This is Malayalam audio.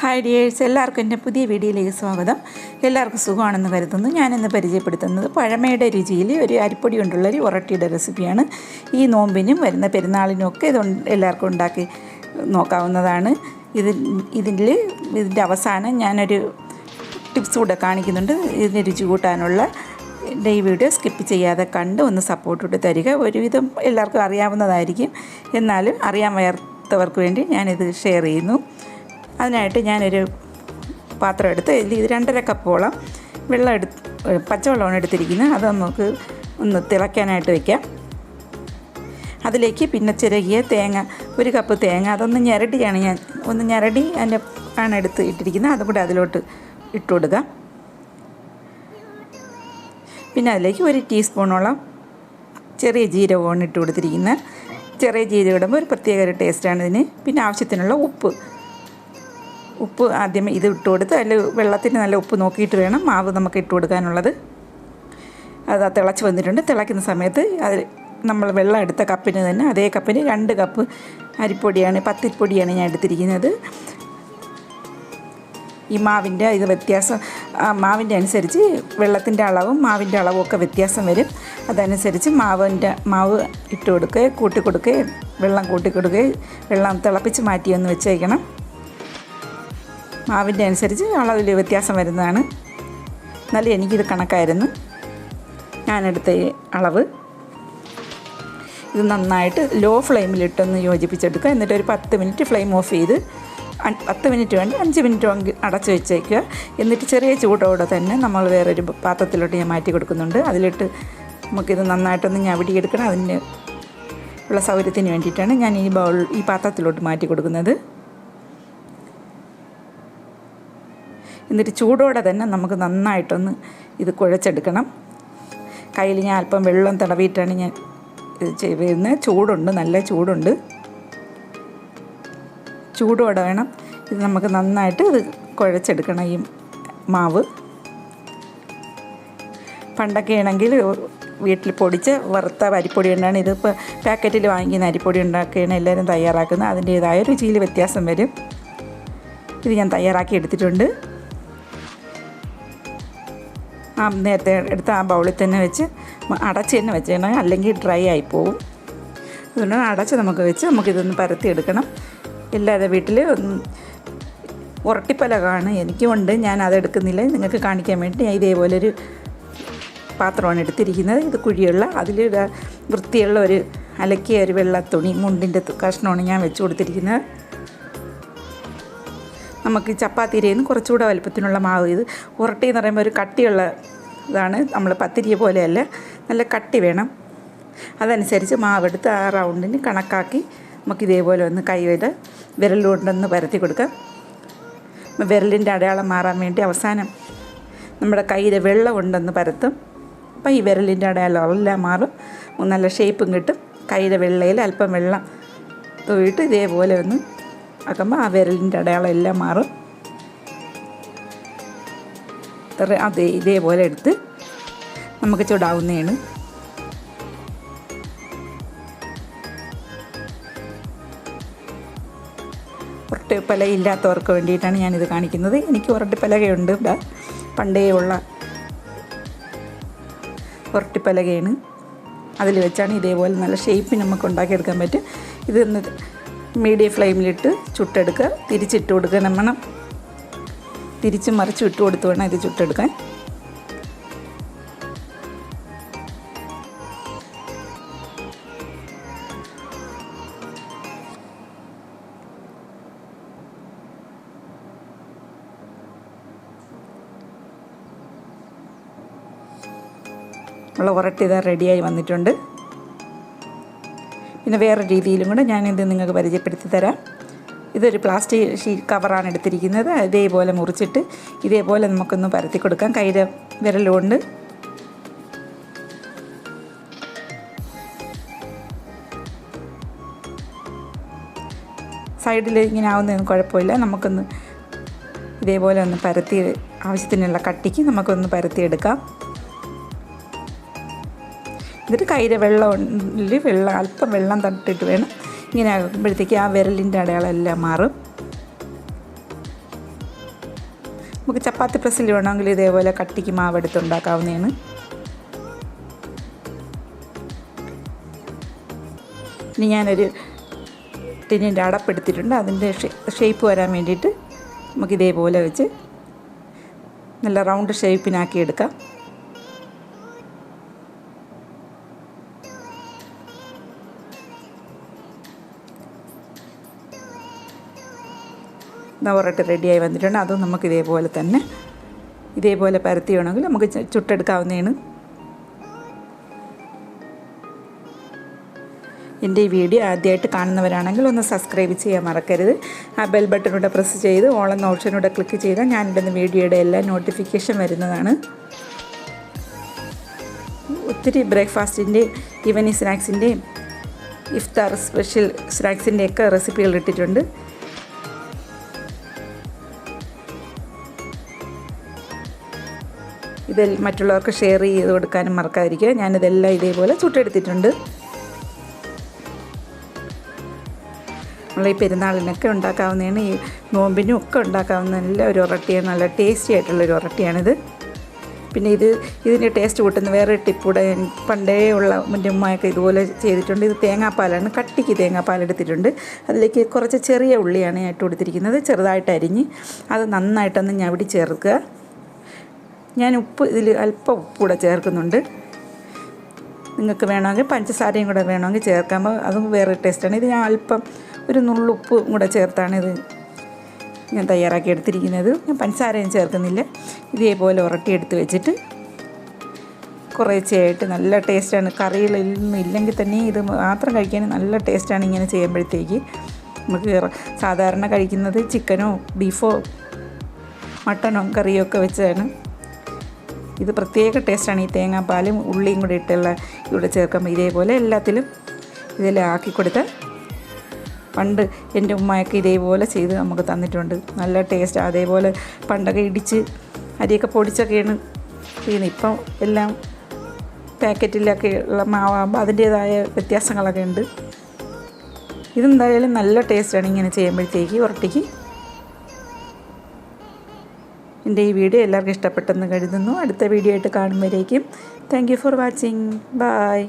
ഹായ് ഡിയേഴ്സ്, എല്ലാവർക്കും എൻ്റെ പുതിയ വീഡിയോയിലേക്ക് സ്വാഗതം. എല്ലാവർക്കും സുഖമാണെന്ന് കരുതുന്നു. ഞാനിന്ന് പരിചയപ്പെടുത്തുന്നത് പഴമയുടെ രുചിയിൽ ഒരു അരിപ്പൊടി കൊണ്ടുള്ളൊരു ഉറട്ടിയുടെ റെസിപ്പിയാണ്. ഈ നോമ്പിനും വരുന്ന പെരുന്നാളിനും ഒക്കെ ഇത് എല്ലാവർക്കും ഉണ്ടാക്കി നോക്കാവുന്നതാണ്. ഇതിൻ്റെ അവസാനം ഞാനൊരു ടിപ്സ് കൂടെ കാണിക്കുന്നുണ്ട്. ഇതിന് രുചി കൂട്ടാനുള്ള ഈ വീഡിയോ സ്കിപ്പ് ചെയ്യാതെ കണ്ട് ഒന്ന് സപ്പോർട്ട് തരിക. ഒരുവിധം എല്ലാവർക്കും അറിയാവുന്നതായിരിക്കും, എന്നാലും അറിയാൻ വയ്യാത്തവർക്ക് വേണ്ടി ഞാനിത് ഷെയർ ചെയ്യുന്നു. അതിനായിട്ട് ഞാനൊരു പാത്രം എടുത്ത് ഇത് 2.5 കപ്പോളം പച്ചവെള്ളമാണ് എടുത്തിരിക്കുന്നത്. അത് നമുക്ക് ഒന്ന് തിളയ്ക്കാനായിട്ട് വയ്ക്കാം. അതിലേക്ക് പിന്നെ ചിരകിയ തേങ്ങ, 1 കപ്പ് തേങ്ങ, അതൊന്ന് ഞെരടിയാണ് ഒന്ന് ഞെരടി ആണ് എടുത്ത് ഇട്ടിരിക്കുന്നത്. അതും കൂടെ അതിലോട്ട് ഇട്ട് കൊടുക്കുക. പിന്നെ അതിലേക്ക് 1 ടീസ്പൂണോളം ചെറിയ ജീരകമാണ് ഇട്ട് കൊടുത്തിരിക്കുന്നത്. ചെറിയ ജീരകം ഇടുമ്പോൾ ഒരു പ്രത്യേക ഒരു ടേസ്റ്റാണ് ഇതിന്. പിന്നെ ആവശ്യത്തിനുള്ള ഉപ്പ് ആദ്യം ഇത് ഇട്ട് കൊടുത്ത് അതിൽ വെള്ളത്തിന് നല്ല ഉപ്പ് നോക്കിയിട്ട് വേണം മാവ് നമുക്ക് ഇട്ട് കൊടുക്കാനുള്ളത്. അത് തിളച്ച് വന്നിട്ടുണ്ട്. തിളയ്ക്കുന്ന സമയത്ത് അത് നമ്മൾ വെള്ളം എടുത്ത കപ്പിന് തന്നെ അതേ കപ്പിന് 2 കപ്പ് അരിപ്പൊടിയാണ്, പത്തിരിപ്പൊടിയാണ് ഞാൻ എടുത്തിരിക്കുന്നത്. ഈ മാവിൻ്റെ ഇത് വ്യത്യാസം, മാവിൻ്റെ അനുസരിച്ച് വെള്ളത്തിൻ്റെ അളവും മാവിൻ്റെ അളവും ഒക്കെ വ്യത്യാസം വരും. അതനുസരിച്ച് മാവ് ഇട്ട് കൊടുക്കുകയും കൂട്ടി കൊടുക്കുകയും വെള്ളം കൂട്ടി കൊടുക്കുകയും വെള്ളം തിളപ്പിച്ച് മാറ്റിയൊന്ന് വെച്ചേക്കണം. മാവിൻ്റെ അനുസരിച്ച് അളവിൽ വ്യത്യാസം വരുന്നതാണ്. എന്നാലും എനിക്കിത് കണക്കായിരുന്നു ഞാനെടുത്ത അളവ്. ഇത് നന്നായിട്ട് ലോ ഫ്ലെയിമിലിട്ടൊന്ന് യോജിപ്പിച്ചെടുക്കുക. എന്നിട്ട് ഒരു 10 മിനിറ്റ് ഫ്ലെയിം ഓഫ് ചെയ്ത് 10 മിനിറ്റ് വേണ്ടി 5 മിനിറ്റ് അടച്ച് വെച്ചേക്കുക. എന്നിട്ട് ചെറിയ ചൂടോടെ തന്നെ നമ്മൾ വേറൊരു പാത്രത്തിലോട്ട് ഞാൻ മാറ്റി കൊടുക്കുന്നുണ്ട്. അതിലിട്ട് നമുക്കിത് നന്നായിട്ടൊന്ന് ഞവടിയെടുക്കണം. അതിന് ഉള്ള സൗകര്യത്തിന് വേണ്ടിയിട്ടാണ് ഞാൻ ഈ പാത്രത്തിലോട്ട് മാറ്റി കൊടുക്കുന്നത്. എന്നിട്ട് ചൂടോടെ തന്നെ നമുക്ക് നന്നായിട്ടൊന്ന് ഇത് കുഴച്ചെടുക്കണം. കയ്യിൽ ഞാൻ അല്പം വെള്ളം തടവിയിട്ടാണ് ഞാൻ ഇത് ചെയ്യുന്നത്. ചൂടുണ്ട്, നല്ല ചൂടുണ്ട്. ചൂടോടെ വേണം ഇത് നമുക്ക് നന്നായിട്ട് ഇത് കുഴച്ചെടുക്കണം. ഈ മാവ് പണ്ടൊക്കെ ആണെങ്കിൽ വീട്ടിൽ പൊടിച്ച വറുത്ത അരിപ്പൊടി കൊണ്ടാണ്, ഇതിപ്പോൾ പാക്കറ്റിൽ വാങ്ങിക്കുന്ന അരിപ്പൊടി ഉണ്ടാക്കുകയാണ് എല്ലാവരും തയ്യാറാക്കുന്നത്. അതിൻ്റേതായ രുചിയിൽ വ്യത്യാസം വരും. ഇത് ഞാൻ തയ്യാറാക്കി എടുത്തിട്ടുണ്ട്. നേരത്തെ എടുത്ത ആ ബൗളിൽ തന്നെ വെച്ച് അടച്ച് തന്നെ വെച്ചേക്കണം, അല്ലെങ്കിൽ ഡ്രൈ ആയിപ്പോവും. അതുകൊണ്ട് അടച്ച് നമുക്ക് വെച്ച് നമുക്കിതൊന്ന് പരത്തിയെടുക്കണം. എല്ലാവരുടെ വീട്ടിൽ ഉരട്ടിപ്പലകമാണ്, എനിക്കുമുണ്ട്. ഞാൻ അതെടുക്കുന്നില്ല, നിങ്ങൾക്ക് കാണിക്കാൻ വേണ്ടി ഞാൻ ഇതേപോലൊരു പാത്രമാണ് എടുത്തിരിക്കുന്നത്. ഇത് കുഴിയുള്ള, അതിൽ വൃത്തിയുള്ള ഒരു അലക്കിയ ഒരു വെള്ള തുണി, മുണ്ടിൻ്റെ കഷ്ണമാണ് ഞാൻ വെച്ച് കൊടുത്തിരിക്കുന്നത്. നമുക്ക് ചപ്പാത്തിയിൽ നിന്ന് കുറച്ചുകൂടെ വലുപ്പത്തിനുള്ള മാവ്. ഇത് ഉരട്ടി എന്ന് പറയുമ്പോൾ ഒരു കട്ടിയുള്ള ഇതാണ്, നമ്മൾ പത്തിരിയെ പോലെയല്ല, നല്ല കട്ടി വേണം. അതനുസരിച്ച് മാവെടുത്ത് ആ റൗണ്ടിന് കണക്കാക്കി നമുക്ക് ഇതേപോലെ ഒന്ന് വിരൽ കൊണ്ടൊന്ന് പരത്തി കൊടുക്കാം. വിരലിൻ്റെ അടയാളം മാറാൻ വേണ്ടി അവസാനം നമ്മുടെ കയ്യിൽ വെള്ളം കൊണ്ടൊന്ന് പരത്തും. അപ്പോൾ ഈ വിരലിൻ്റെ അടയാളം എല്ലാം മാറും, നല്ല ഷേപ്പും കിട്ടും. കയ്യിലെ വെള്ളയിൽ അല്പം വെള്ളം തൂയിട്ട് ഇതേപോലെ ഒന്ന് ആക്കുമ്പോൾ ആ വിരലിൻ്റെ അടയാളം എല്ലാം മാറും. ഇതേപോലെ എടുത്ത് നമുക്ക് ചൂടാവുന്നതാണ്. ഉരുട്ടിപ്പലക ഇല്ലാത്തവർക്ക് വേണ്ടിയിട്ടാണ് ഞാനിത് കാണിക്കുന്നത്. എനിക്ക് ഉരുട്ടിപ്പലകയുണ്ട്, ഇവിടെ പണ്ടേ ഉള്ള ഉരുട്ടിപ്പലകയാണ്. അതിൽ വെച്ചാണ് ഇതേപോലെ നല്ല ഷേപ്പിൽ നമുക്ക് ഉണ്ടാക്കിയെടുക്കാൻ പറ്റും. ഇതൊന്ന് മീഡിയം ഫ്ലെയിമിലിട്ട് ചുട്ടെടുക്കുക. തിരിച്ചിട്ട് കൊടുക്കുക. വേണം തിരിച്ച് മറിച്ച് ഇട്ട് കൊടുത്ത് വേണം ഇത് ചുട്ടെടുക്കാൻ. ഉള്ള ഉരട്ടി ഇതാ റെഡിയായി വന്നിട്ടുണ്ട്. പിന്നെ വേറെ രീതിയിലും കൂടെ ഞാനിത് നിങ്ങൾക്ക് പരിചയപ്പെടുത്തി തരാം. ഇതൊരു പ്ലാസ്റ്റിക് കവറാണ് എടുത്തിരിക്കുന്നത്. ഇതേപോലെ മുറിച്ചിട്ട് ഇതേപോലെ നമുക്കൊന്ന് പരത്തി കൊടുക്കാം കയ്യിലെ വിരലുകൊണ്ട്. സൈഡിൽ ഇങ്ങനെ ആവുന്നതൊന്നും കുഴപ്പമില്ല. നമുക്കൊന്ന് ഇതേപോലെ ഒന്ന് പരത്തി ആവശ്യത്തിനുള്ള കട്ടിക്ക് നമുക്കൊന്ന് പരത്തിയെടുക്കാം. എന്നിട്ട് കയ്യിലെ അല്പം വെള്ളം തട്ടിട്ട് വേണം ഇങ്ങനെ ആകുമ്പോഴത്തേക്ക് ആ വിരലിൻ്റെ അടയാളം എല്ലാം മാറും. നമുക്ക് ചപ്പാത്തി പ്രസ്സിൽ വേണമെങ്കിൽ ഇതേപോലെ കട്ടിക്ക് മാവെടുത്ത് ഉണ്ടാക്കാവുന്നതാണ്. ഇനി ഞാനൊരു ടിന്നിൻ്റെ അടപ്പെടുത്തിട്ടുണ്ട്. അതിൻ്റെ ഷേപ്പ് വരാൻ വേണ്ടിയിട്ട് നമുക്കിതേപോലെ വെച്ച് നല്ല റൗണ്ട് ഷേപ്പിനാക്കി എടുക്കാം. നവറട്ട് റെഡിയായി വന്നിട്ടുണ്ട്. അതും നമുക്ക് ഇതേപോലെ പരത്തി വേണമെങ്കിൽ നമുക്ക് ചുട്ടെടുക്കാവുന്നതാണ്. എൻ്റെ ഈ വീഡിയോ ആദ്യമായിട്ട് കാണുന്നവരാണെങ്കിൽ ഒന്ന് സബ്സ്ക്രൈബ് ചെയ്യാൻ മറക്കരുത്. ആ ബെൽ ബട്ടണൂടെ പ്രസ് ചെയ്ത് ഓൾ എന്ന ഓപ്ഷനൂടെ ക്ലിക്ക് ചെയ്താൽ ഞാനിടുന്ന വീഡിയോയുടെ എല്ലാ നോട്ടിഫിക്കേഷൻ വരുന്നതാണ്. ഒത്തിരി ബ്രേക്ക്ഫാസ്റ്റിൻ്റെ, ഈവനിങ് സ്നാക്സിൻ്റെയും ഇഫ്താർ സ്പെഷ്യൽ സ്നാക്സിൻ്റെയൊക്കെ റെസിപ്പികൾ ഇട്ടിട്ടുണ്ട്. ഇത് മറ്റുള്ളവർക്ക് ഷെയർ ചെയ്ത് കൊടുക്കാനും മറക്കാതിരിക്കുക. ഞാനിതെല്ലാം ഇതേപോലെ ചുട്ടെടുത്തിട്ടുണ്ട്. നമ്മൾ ഈ പെരുന്നാളിനൊക്കെ ഉണ്ടാക്കാവുന്നതാണ്. ഈ നോമ്പിനും ഒക്കെ ഉണ്ടാക്കാവുന്ന നല്ല ഒരു ഉറട്ടിയാണ്. നല്ല ടേസ്റ്റി ആയിട്ടുള്ളൊരു ഉറട്ടിയാണിത്. പിന്നെ ഇതിൻ്റെ ടേസ്റ്റ് കൂട്ടുന്ന വേറെ ടിപ്പൂടെ പണ്ടേ ഉള്ള എൻ്റെ ഉമ്മയൊക്കെ ഇതുപോലെ ചെയ്തിട്ടുണ്ട്. ഇത് തേങ്ങാപ്പാലാണ്, കട്ടിക്ക് തേങ്ങാപ്പാൽ എടുത്തിട്ടുണ്ട്. അതിലേക്ക് കുറച്ച് ചെറിയ ഉള്ളിയാണ് ഞാൻ ഇട്ട് കൊടുത്തിരിക്കുന്നത്. ചെറുതായിട്ട് അരിഞ്ഞ് അത് നന്നായിട്ടൊന്ന് ഞവടി ചേർക്കുക. ഞാൻ ഇതിൽ അല്പം ഉപ്പ് കൂടെ ചേർക്കുന്നുണ്ട്. നിങ്ങൾക്ക് വേണമെങ്കിൽ പഞ്ചസാരയും കൂടെ വേണമെങ്കിൽ ചേർക്കുമ്പോൾ അതും വേറെ ടേസ്റ്റാണ്. ഇത് ഞാൻ അല്പം ഒരു നുള്ളുപ്പ് കൂടെ ചേർത്താണ് ഇത് ഞാൻ തയ്യാറാക്കി എടുത്തിരിക്കുന്നത്. ഞാൻ പഞ്ചസാരയും ചേർക്കുന്നില്ല. ഇതേപോലെ ഉരട്ടിയെടുത്ത് വെച്ചിട്ട് കുറേശ്ശെയായിട്ട് നല്ല ടേസ്റ്റാണ്. കറികളൊന്നും ഇല്ലെങ്കിൽ തന്നെ ഇത് മാത്രം കഴിക്കാൻ നല്ല ടേസ്റ്റാണ് ഇങ്ങനെ ചെയ്യുമ്പോഴത്തേക്ക്. നമുക്ക് സാധാരണ കഴിക്കുന്നത് ചിക്കനോ ബീഫോ മട്ടനോ കറിയോ ഒക്കെ വെച്ചാണ്. ഇത് പ്രത്യേക ടേസ്റ്റാണ്. ഈ തേങ്ങാപ്പാലും ഉള്ളിയും കൂടി ഇട്ടുള്ള ഇവിടെ ചേർക്കുമ്പോൾ ഇതേപോലെ എല്ലാത്തിലും ഇതെല്ലാം ആക്കി കൊടുത്താൽ പണ്ട് എൻ്റെ ഉമ്മയൊക്കെ ഇതേപോലെ ചെയ്ത് നമുക്ക് തന്നിട്ടുണ്ട്. നല്ല ടേസ്റ്റ്. അതേപോലെ പണ്ടൊക്കെ ഇടിച്ച് അരിയൊക്കെ പൊടിച്ചൊക്കെയാണ് ചെയ്യുന്നത്. ഇപ്പം എല്ലാം പാക്കറ്റിലൊക്കെ ഉള്ള മാവാകുമ്പോൾ അതിൻ്റേതായ വ്യത്യാസങ്ങളൊക്കെ ഉണ്ട്. ഇതെന്തായാലും നല്ല ടേസ്റ്റാണ് ഇങ്ങനെ ചെയ്യുമ്പോഴത്തേക്ക് ഉരട്ടിക്ക്. എൻ്റെ ഈ വീഡിയോ എല്ലാവർക്കും ഇഷ്ടപ്പെട്ടെന്ന് കരുതുന്നു. അടുത്ത വീഡിയോ ആയിട്ട് കാണുമ്പോഴേക്കും thank you for watching. By.